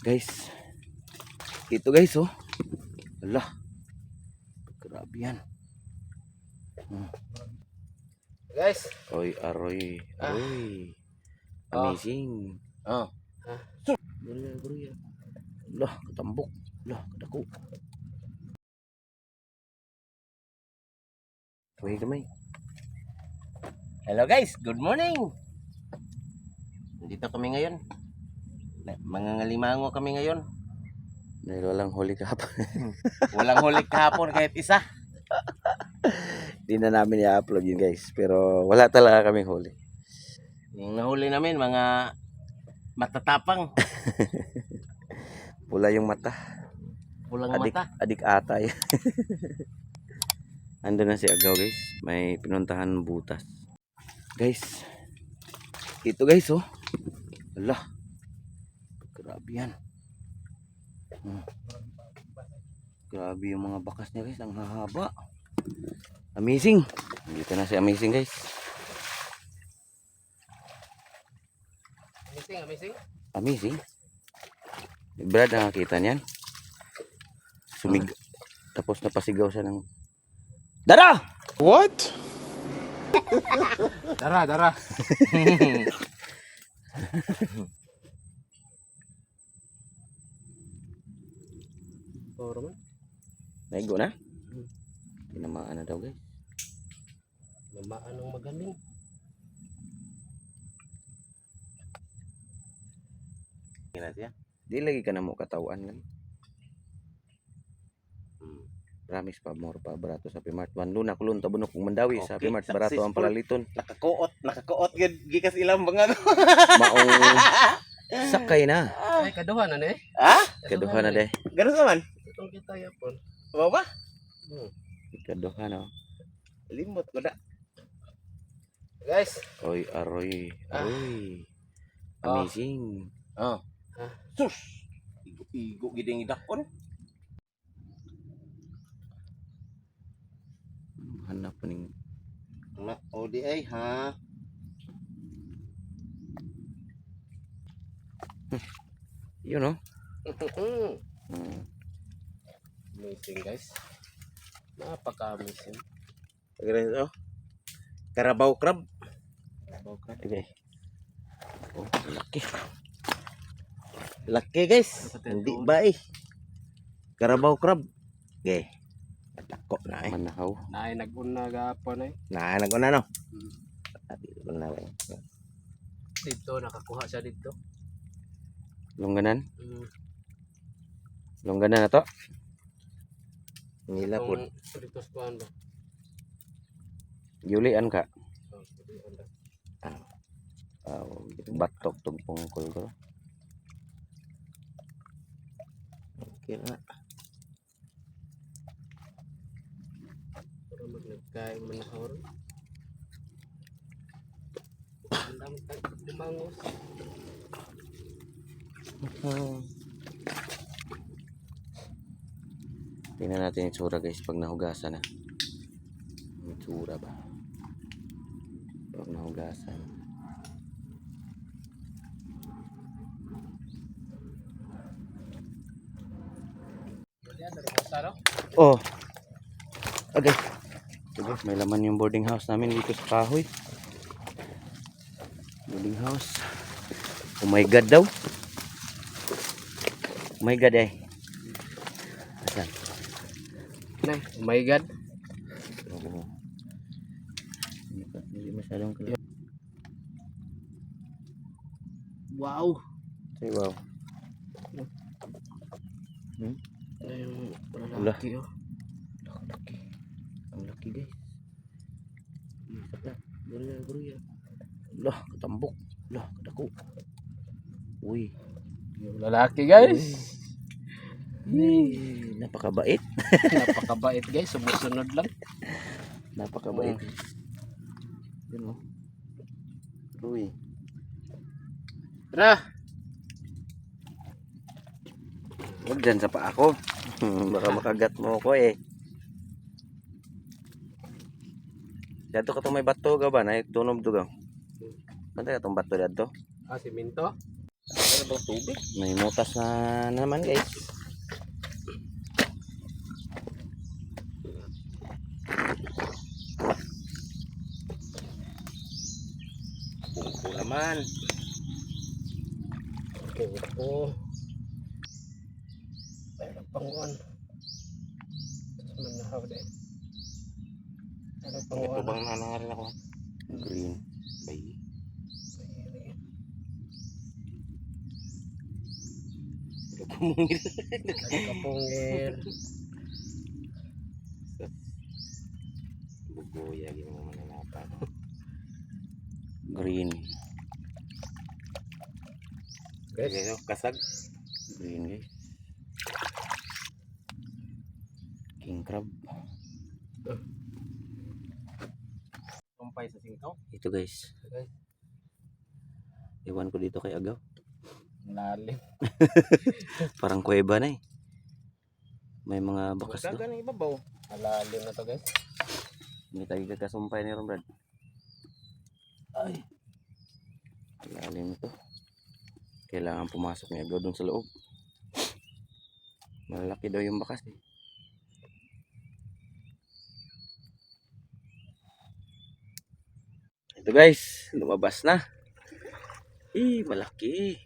Guys, ito guys oh. Ala, grabe yan. Guys. Oy, aroy. Aroy. Amazing. Oh. Bruya, bruya. Ala, katambok. Ala, kadako. Uy, gamay. Hello guys, good morning. Dito kami ngayon. Mangangalimango kami ngayon. Dahil walang huli kahapon. Walang huli kahapon kahit isa. Di na namin i-upload yun guys. Pero wala talaga kaming huli. Yung nahuli namin mga matatapang. Pula yung mata. Pulang mata. Adik ata yun. Ando na si Agaw guys. May pinuntahan butas. Guys. Ito guys oh. Ala. Grabe yan. Grabe yung mga bakas niya guys. Ang hahaba. Amazing. Dito na si Amazing guys. Amazing. Amazing. Brad, nakakita niyan. Tapos napasigaw siya ng Dara! What? Dara. Puro man. Naigo na? Tinamaan na daw guys. Namaan ng magaling. Di lagi ka na mo katawan lang. Promise pa more pa barato sa Pimart. Wanlo na kulon tabunok kung mandawi sa Okay, Pimart barato ang palaliton. Nakakuot gid gikas ilang bangag. Maong sakay na. Ay kaduhan na ni. Ha? Kaduha na de. Ganun naman. Itong kita yapon. Mo ba? Kaduha na. Limot ko na. Guys. Oy, aroy. Aroy. Amazing. Oh. Sus. Igo giding idakon. Hanap pa ning Na ODA ha. yun oh. Amazing guys. Napaka-amazing. Ganito oh. Carabao crab. Okay. Oh, laki. Laki guys. Hindi ba eh. Carabao crab. Okay. Tako na eh. Manahaw. Naay nag-una gapon eh. Na, nag-una no. Dito na lang. Dito nakakuha siya dito. Longganan. Longganan na to. Nila po. Dito sa kuan ba? Yulian ka. Oh, Batok tong pungkol ko. Okay na. pero magnagkain manahor. Ang dami lumangos. Tingnan natin yung tsura guys pag nahugasan na. Yung tsura ba? Pag nahugasan. Oh. Okay. Sige, may laman yung boarding house namin dito sa Kahoy. Boarding house. Oh my god daw. Oh my god eh. Asan? Oh my god. Oo. Hindi masyadong kaya. Wow. Say wow. Ano yung lalaki oh. Laki. Ang laki guys. Bruya. Lah, katambok. Lah, kadako. Uy. Yung lalaki guys. Napakabait. Napakabait guys. Sumusunod lang. Napakabait. Yun oh. Uy. Tara. Huwag dyan sa paa ko. Baka makagat mo ko eh. Dito ka itong may bato ka ba? Tunog to ka. Manda ka itong bato dito? Siminto. to tubig. May mutas na naman guys. Pungko naman. Okay, ito. Mayroon pang one. Tapos manahaw din. Mayroon pang Ito one. bang nanangarin ako? Green. Bay. Kapungir. Bugoya yung mga nanapa. Green. Guys, Ayan, kasag. Green guys. King crab. tumpay sa singkaw. Ito guys. Guys, Iwan ko dito kay Agaw. lalim. Parang kuweba na eh. May mga bakas do. Dagan ibabaw. Malalim na to guys. Hindi tayo kasumpay ni Ron Brad. Ay. Lalim ito. Kailangan pumasok ni Agaw dun sa loob. Malaki daw yung bakas eh. Ito guys, lumabas na. Malaki.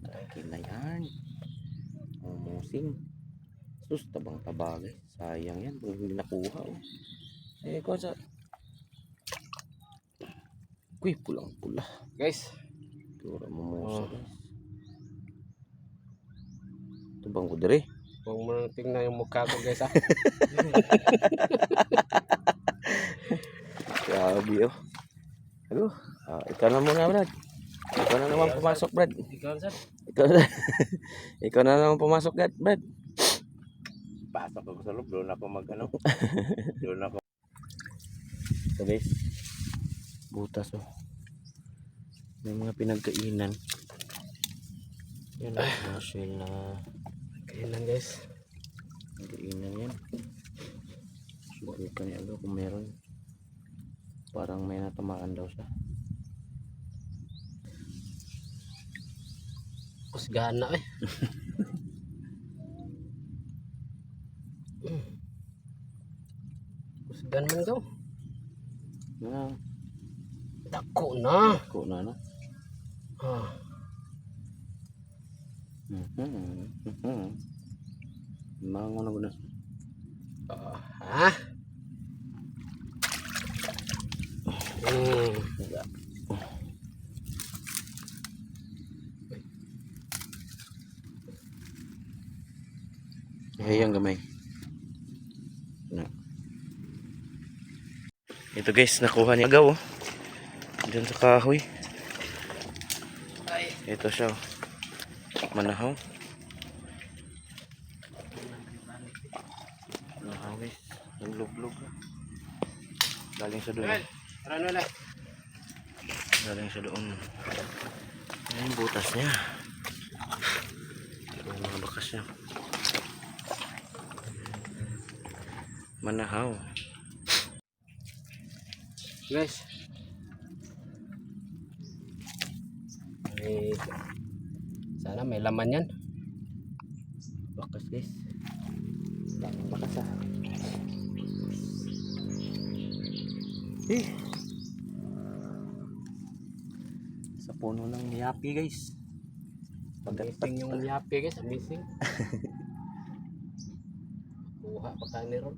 Malaki na yan. Umusing. Sus, tabang-taba guys. Sayang yan, kung hindi nakuha oh. Kung sa... Uy, pulang-pula. Guys, Tura mumusa guys. Ito bang ko dire? huwag mo nang tingnan yung mukha ko guys ha. Grabe oh. Ano? Ikaw na muna Brad. Ikaw na naman pumasok Brad. Ikaw sir. Ikaw na naman pumasok Brad. Pasok ako sa loob. Doon ako mag-ano. Doon ako. Ito guys. Butas oh. May mga pinagkainan. Yan oh. Mga shell na Kailan guys. pinagkainan yan. Subukan niya agad kung meron. Parang may natamaan daw siya. Kusgana eh. Kusgan man daw. Na, Dako na. ko na no. Ah, Mango na guna. ha? Hayang gamay. Na. Ito guys, nakuha ni Agaw oh. Diyan sa kahoy. Ay, Ito siya oh. Manahaw. Manahaw guys. Naglog-log. Galing sa doon. ano na? Galing sa doon. Ayan yung butas niya. Yung mga bakas niya. Manahaw. Guys. Ay, sana may laman yan. Bakas guys. Bakas ah. Sa puno ng niyapi guys. Amazing yung yapi guys, amazing. Kuha pa ka ni Ron.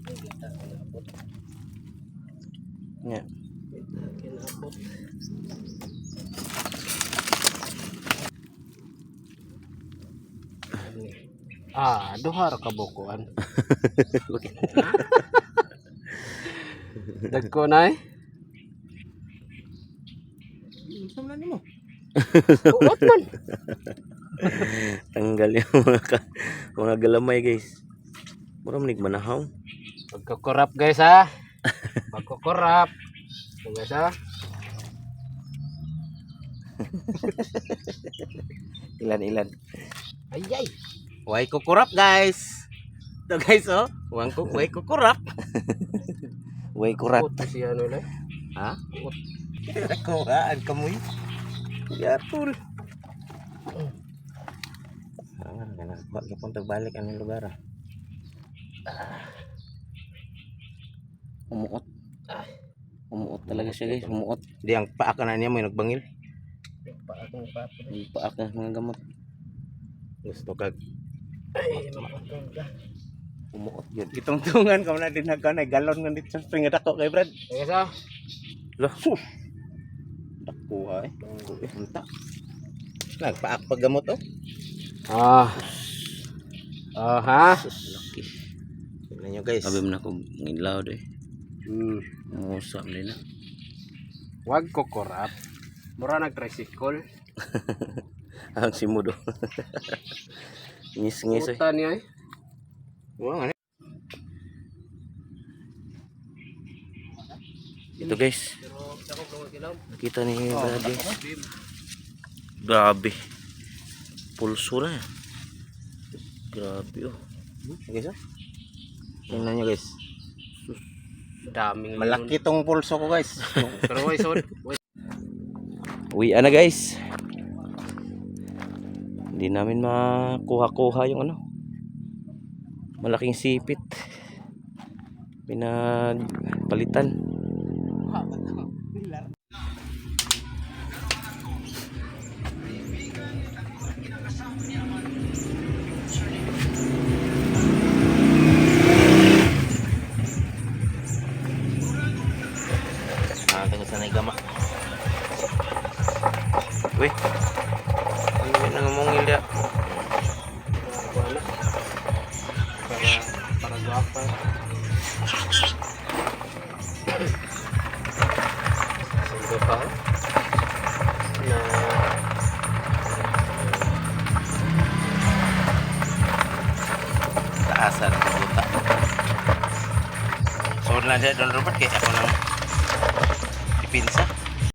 Ay, kita kinabot. Nga. Kita kinabot. Duha ra ka bukuan. Dagko na eh. Samlan mo. Uot man. Tanggal yung mga galamay guys. Mura manig manahaw. Pagkukurap guys ha. Pagkukurap. Ito guys ha. Ilan. Ay ay. Way kukurap guys. Ito guys oh. Way kukurap. Way kurat. Uot siya ano lang. Ha? Uot. Nakuhaan kamoy. Yarpul. Wag na pong tagbalik ang lugar. Umuot. Umuot talaga siya guys. Umuot. Di ang paak na niya mo yung nagbangil. Yung paak na mga gamot. Gusto kag. Ay, mapatong ka. Umuot yun. Itong-tungan ka na din na galon nga dito sa spring dako kay Brad. Kaya sa? Lah, sus. Dakuha eh. Unta. Nagpaak pag gamot oh. Ah. Oh, ha? Sus, laki. Tignan nyo guys. Sabi mo na kung ngilaw doy. Musap din na. Wag ko korap. Mura nag-tricycle. Ang simudo. Ngis-ngis eh. Puta niya eh. Wow, ano? Ito guys. Kita ni Brad guys. Grabe. Pulso na. Grabe oh. Guys oh. Tingnan nyo guys. Daming Malaki tong pulso ko guys. Pero wait, son. Uwi na guys. Hindi namin makuha-kuha yung ano. Malaking sipit. Pinagpalitan. Tengok sana igama. Weh. Ini nang ngomongin dia. Para guapa. Sungguh pa. Na Taasan buta. Soalnya dia Don Robert kayak ako nang dipinsa.